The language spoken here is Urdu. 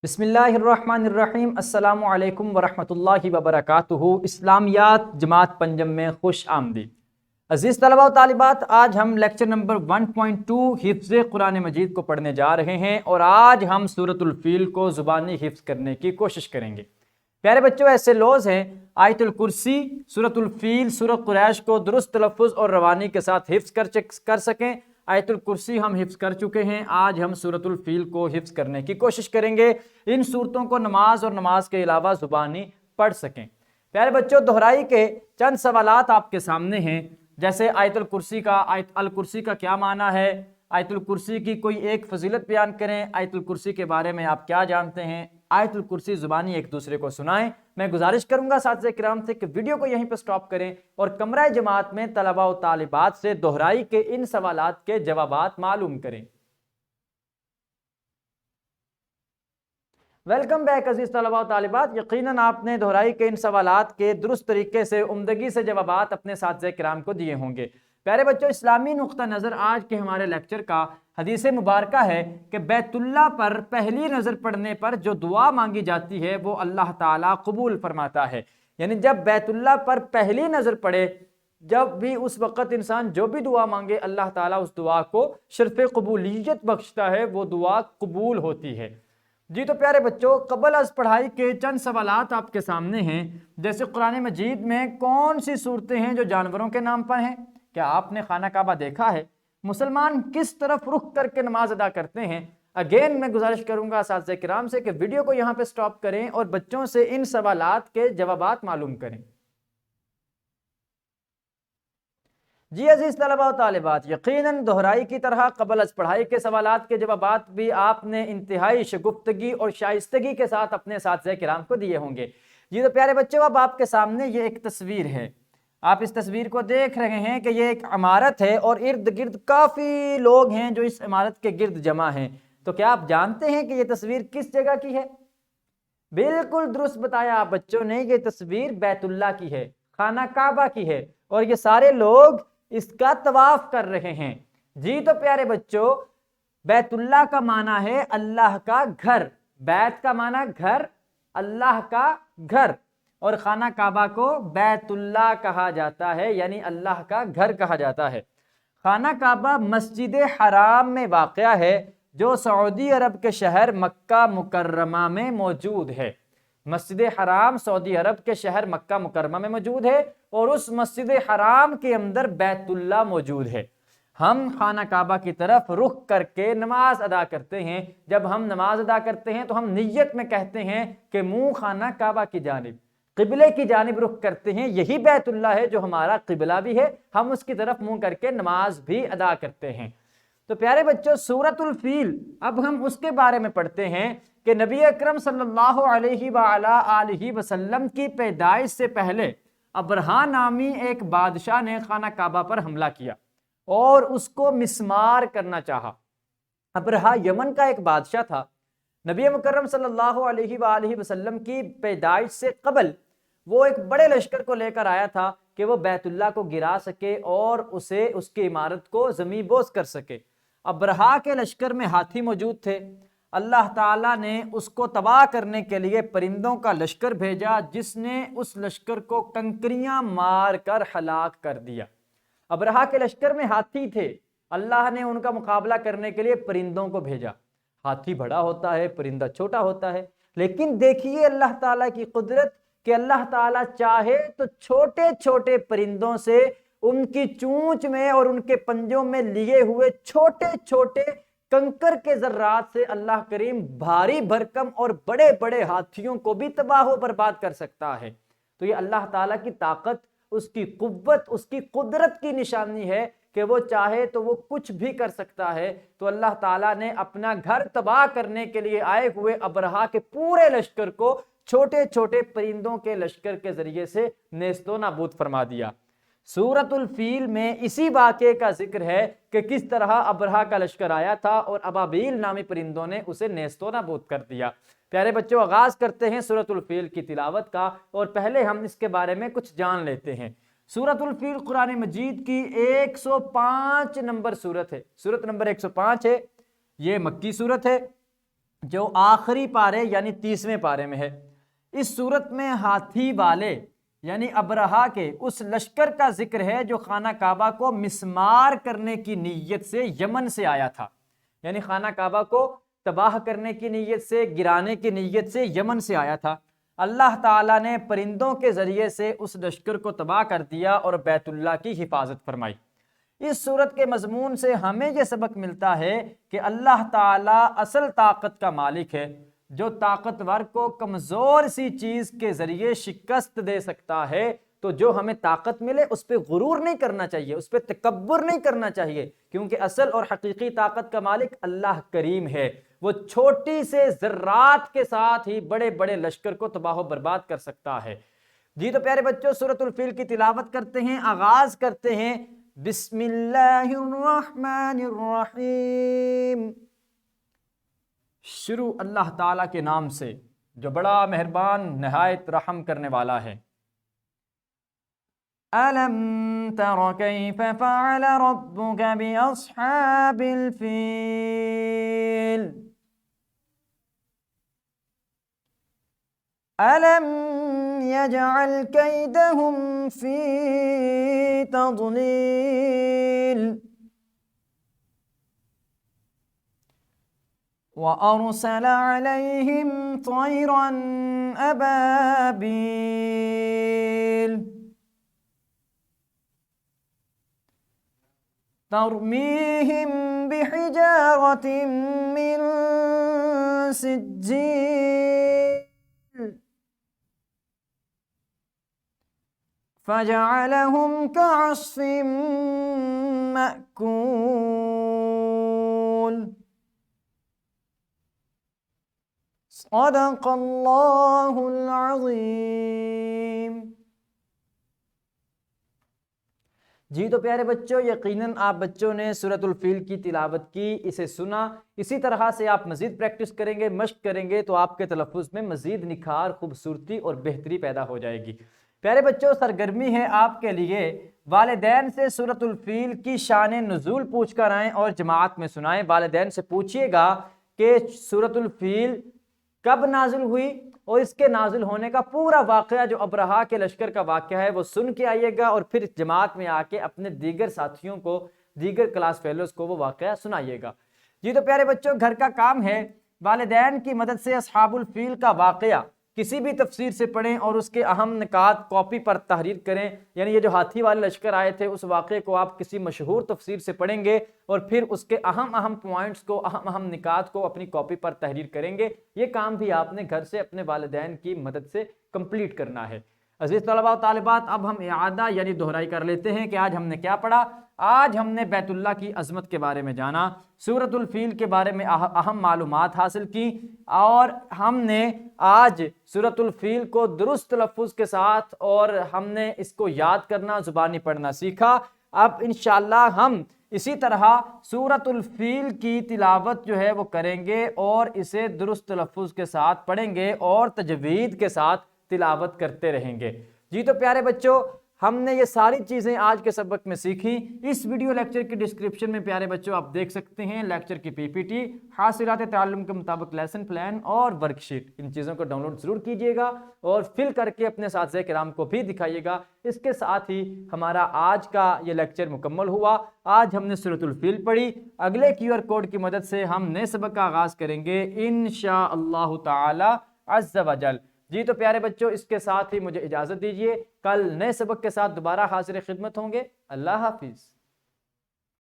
بسم اللہ الرحمن الرحیم۔ السلام علیکم ورحمۃ اللہ وبرکاتہ۔ اسلامیات جماعت پنجم میں خوش آمدید۔ عزیز طلباء و طالبات، آج ہم لیکچر نمبر 1.2 حفظ قرآن مجید کو پڑھنے جا رہے ہیں اور آج ہم سورۃ الفیل کو زبانی حفظ کرنے کی کوشش کریں گے۔ پیارے بچوں، ایسے لوز ہیں آیت الکرسی، سورۃ الفیل، سورۃ قریش کو درست تلفظ اور روانی کے ساتھ حفظ کر سکیں۔ آیت الکرسی ہم حفظ کر چکے ہیں، آج ہم سورۃ الفیل کو حفظ کرنے کی کوشش کریں گے، ان صورتوں کو نماز اور نماز کے علاوہ زبانی پڑھ سکیں۔ پیارے بچوں، دہرائی کے چند سوالات آپ کے سامنے ہیں، جیسے آیت الکرسی کا کیا معنی ہے، آیت الکرسی کی کوئی ایک فضیلت بیان کریں، آیت الکرسی کے بارے میں آپ کیا جانتے ہیں، آیت الکرسی زبانی ایک دوسرے کو سنائیں۔ میں گزارش کروں گا اساتذہ کرام سے کہ ویڈیو کو یہیں پہ سٹاپ کریں اور کمرہ جماعت میں طلباء و طالبات سے دہرائی کے ان سوالات کے جوابات معلوم کریں۔ ویلکم بیک عزیز طلباء و طالبات۔ یقیناً آپ نے دہرائی کے ان سوالات کے درست طریقے سے عمدگی سے جوابات اپنے اساتذہ کرام کو دیے ہوں گے۔ پیارے بچوں، اسلامی نقطہ نظر آج کے ہمارے لیکچر کا حدیث مبارکہ ہے کہ بیت اللہ پر پہلی نظر پڑنے پر جو دعا مانگی جاتی ہے وہ اللہ تعالیٰ قبول فرماتا ہے۔ یعنی جب بیت اللہ پر پہلی نظر پڑے، جب بھی اس وقت انسان جو بھی دعا مانگے، اللہ تعالیٰ اس دعا کو شرف قبولیت بخشتا ہے، وہ دعا قبول ہوتی ہے۔ جی تو پیارے بچوں، قبل از پڑھائی کے چند سوالات آپ کے سامنے ہیں، جیسے قرآن مجید میں کون سی صورتیں ہیں جو جانوروں کے نام پر ہیں؟ کیا آپ نے خانہ کعبہ دیکھا ہے؟ مسلمان کس طرف رخ کر کے نماز ادا کرتے ہیں؟ اگین میں گزارش کروں گا اساتذہ کرام سے کہ ویڈیو کو یہاں پہ سٹاپ کریں اور بچوں سے ان سوالات کے جوابات معلوم کریں۔ جی عزیز طلباء و طالبات، یقیناً دہرائی کی طرح قبل از پڑھائی کے سوالات کے جوابات بھی آپ نے انتہائی شگفتگی اور شائستگی کے ساتھ اپنے اساتذہ کرام کو دیے ہوں گے۔ جی تو پیارے بچوں، اب آپ کے سامنے یہ ایک تصویر ہے، آپ اس تصویر کو دیکھ رہے ہیں کہ یہ ایک عمارت ہے اور ارد گرد کافی لوگ ہیں جو اس عمارت کے گرد جمع ہیں۔ تو کیا آپ جانتے ہیں کہ یہ تصویر کس جگہ کی ہے؟ بالکل درست بتایا آپ بچوں نے، یہ تصویر بیت اللہ کی ہے، خانہ کعبہ کی ہے، اور یہ سارے لوگ اس کا طواف کر رہے ہیں۔ جی تو پیارے بچوں، بیت اللہ کا معنی ہے اللہ کا گھر، بیت کا معنی گھر، اللہ کا گھر، اور خانہ کعبہ کو بیت اللہ کہا جاتا ہے، یعنی اللہ کا گھر کہا جاتا ہے۔ خانہ کعبہ مسجد حرام میں واقع ہے جو سعودی عرب کے شہر مکہ مکرمہ میں موجود ہے۔ مسجد حرام سعودی عرب کے شہر مکہ مکرمہ میں موجود ہے اور اس مسجد حرام کے اندر بیت اللہ موجود ہے۔ ہم خانہ کعبہ کی طرف رخ کر کے نماز ادا کرتے ہیں۔ جب ہم نماز ادا کرتے ہیں تو ہم نیت میں کہتے ہیں کہ منہ خانہ کعبہ کی جانب، قبلے کی جانب رخ کرتے ہیں، یہی بیت اللہ ہے جو ہمارا قبلہ بھی ہے، ہم اس کی طرف منہ کر کے نماز بھی ادا کرتے ہیں۔ تو پیارے بچوں، سورۃ الفیل، اب ہم اس کے بارے میں پڑھتے ہیں کہ نبی اکرم صلی اللہ علیہ وآلہ وسلم کی پیدائش سے پہلے ابرہہ نامی ایک بادشاہ نے خانہ کعبہ پر حملہ کیا اور اس کو مسمار کرنا چاہا۔ ابرہہ یمن کا ایک بادشاہ تھا۔ نبی مکرم صلی اللہ علیہ وآلہ وسلم کی پیدائش سے قبل وہ ایک بڑے لشکر کو لے کر آیا تھا کہ وہ بیت اللہ کو گرا سکے اور اسے، اس کی عمارت کو زمیں بوس کر سکے۔ ابرہہ کے لشکر میں ہاتھی موجود تھے۔ اللہ تعالیٰ نے اس کو تباہ کرنے کے لیے پرندوں کا لشکر بھیجا جس نے اس لشکر کو کنکریاں مار کر ہلاک کر دیا۔ ابرہہ کے لشکر میں ہاتھی تھے، اللہ نے ان کا مقابلہ کرنے کے لیے پرندوں کو بھیجا۔ ہاتھی بڑا ہوتا ہے، پرندہ چھوٹا ہوتا ہے، لیکن دیکھیے اللہ تعالیٰ کی قدرت کہ اللہ تعالیٰ چاہے تو چھوٹے چھوٹے پرندوں سے ان کی چونچ میں اور ان کے پنجوں میں لیے ہوئے چھوٹے چھوٹے کنکر کے ذرات سے اللہ کریم بھاری بھرکم اور بڑے بڑے ہاتھیوں کو بھی تباہ و برباد کر سکتا ہے۔ تو یہ اللہ تعالیٰ کی طاقت، اس کی قوت، اس کی قدرت کی نشانی ہے کہ وہ چاہے تو وہ کچھ بھی کر سکتا ہے۔ تو اللہ تعالیٰ نے اپنا گھر تباہ کرنے کے لیے آئے ہوئے ابرہہ کے پورے لشکر کو چھوٹے چھوٹے پرندوں کے لشکر کے ذریعے سے نیست و نابود فرما دیا۔ سورۃ الفیل میں اسی واقعے کا ذکر ہے کہ کس طرح ابرہہ کا لشکر آیا تھا اور ابابیل نامی پرندوں نے اسے نیست و نابود کر دیا۔ پیارے بچوں، آغاز کرتے ہیں سورۃ الفیل کی تلاوت کا، اور پہلے ہم اس کے بارے میں کچھ جان لیتے ہیں۔ سورۃ الفیل قرآن مجید کی 105 نمبر سورت ہے، سورت نمبر 105 ہے، یہ مکی سورت ہے۔ جو آخری پارے یعنی 30ویں پارے میں ہے۔ اس صورت میں ہاتھی والے یعنی ابرہا کے اس لشکر کا ذکر ہے جو خانہ کعبہ کو مسمار کرنے کی نیت سے یمن سے آیا تھا، یعنی خانہ کعبہ کو تباہ کرنے کی نیت سے، گرانے کی نیت سے یمن سے آیا تھا۔ اللہ تعالیٰ نے پرندوں کے ذریعے سے اس لشکر کو تباہ کر دیا اور بیت اللہ کی حفاظت فرمائی۔ اس صورت کے مضمون سے ہمیں یہ سبق ملتا ہے کہ اللہ تعالیٰ اصل طاقت کا مالک ہے، جو طاقتور کو کمزور سی چیز کے ذریعے شکست دے سکتا ہے۔ تو جو ہمیں طاقت ملے اس پہ غرور نہیں کرنا چاہیے، اس پہ تکبر نہیں کرنا چاہیے، کیونکہ اصل اور حقیقی طاقت کا مالک اللہ کریم ہے۔ وہ چھوٹی سے ذرات کے ساتھ ہی بڑے بڑے لشکر کو تباہ و برباد کر سکتا ہے۔ جی تو پیارے بچوں، سورۃ الفیل کی تلاوت کرتے ہیں، آغاز کرتے ہیں بسم اللہ الرحمن الرحیم، شروع اللہ تعالیٰ کے نام سے جو بڑا مہربان نہایت رحم کرنے والا ہے۔ أَلَمْ تَرَ كَيْفَ فَعَلَ رَبُّكَ بِأَصْحَابِ الْفِيلِ أَلَمْ يَجْعَلْ كَيْدَهُمْ فِي تَضْلِيلٍ وَأَرْسَلَ عَلَيْهِمْ طَيْرًا أَبَابِيلَ ترميهم بحجارة من سجيل فجعلهم كعصف مأكول صدق اللہ العظیم۔ جی تو پیارے بچوں، یقیناً آپ بچوں نے سورۃ الفیل کی تلاوت کی، اسے سنا، اسی طرح سے آپ مزید پریکٹس کریں گے، مشق کریں گے تو آپ کے تلفظ میں مزید نکھار، خوبصورتی اور بہتری پیدا ہو جائے گی۔ پیارے بچوں، سرگرمی ہے آپ کے لیے، والدین سے سورۃ الفیل کی شان نزول پوچھ کر آئیں اور جماعت میں سنائیں۔ والدین سے پوچھئے گا کہ سورۃ الفیل کب نازل ہوئی اور اس کے نازل ہونے کا پورا واقعہ جو ابرہا کے لشکر کا واقعہ ہے وہ سن کے آئیے گا، اور پھر جماعت میں آ کے اپنے دیگر ساتھیوں کو، دیگر کلاس فیلوز کو وہ واقعہ سنائیے گا۔ جی تو پیارے بچوں، گھر کا کام ہے والدین کی مدد سے اصحاب الفیل کا واقعہ کسی بھی تفسیر سے پڑھیں اور اس کے اہم نکات کاپی پر تحریر کریں، یعنی یہ جو ہاتھی والے لشکر آئے تھے اس واقعے کو آپ کسی مشہور تفسیر سے پڑھیں گے اور پھر اس کے اہم پوائنٹس کو، اہم نکات کو اپنی کاپی پر تحریر کریں گے۔ یہ کام بھی آپ نے گھر سے اپنے والدین کی مدد سے کمپلیٹ کرنا ہے۔ عزیز طلباء و طالبات، اب ہم اعادہ یعنی دہرائی کر لیتے ہیں کہ آج ہم نے کیا پڑھا۔ آج ہم نے بیت اللہ کی عظمت کے بارے میں جانا، سورۃ الفیل کے بارے میں اہم معلومات حاصل کی، اور ہم نے آج سورۃ الفیل کو درست تلفظ کے ساتھ اور ہم نے اس کو یاد کرنا، زبانی پڑھنا سیکھا۔ اب انشاءاللہ ہم اسی طرح سورۃ الفیل کی تلاوت جو ہے وہ کریں گے اور اسے درست تلفظ کے ساتھ پڑھیں گے اور تجوید کے ساتھ تلاوت کرتے رہیں گے۔ جی تو پیارے بچوں، ہم نے یہ ساری چیزیں آج کے سبق میں سیکھی۔ اس ویڈیو لیکچر کی ڈسکرپشن میں پیارے بچوں آپ دیکھ سکتے ہیں لیکچر کی پی پی ٹی، حاصلات تعلم کے مطابق لیسن پلان اور ورک شیٹ۔ ان چیزوں کو ڈاؤن لوڈ ضرور کیجیے گا اور فل کر کے اپنے اساتذہ کرام کو بھی دکھائیے گا۔ اس کے ساتھ ہی ہمارا آج کا یہ لیکچر مکمل ہوا۔ آج ہم نے سورۃ الفیل پڑھی، اگلے QR کوڈ کی مدد سے ہم نئے سبق کا آغاز کریں گے انشاءاللہ تعالی عز و جل۔ جی تو پیارے بچوں، اس کے ساتھ ہی مجھے اجازت دیجیے، کل نئے سبق کے ساتھ دوبارہ حاضر خدمت ہوں گے۔ اللہ حافظ۔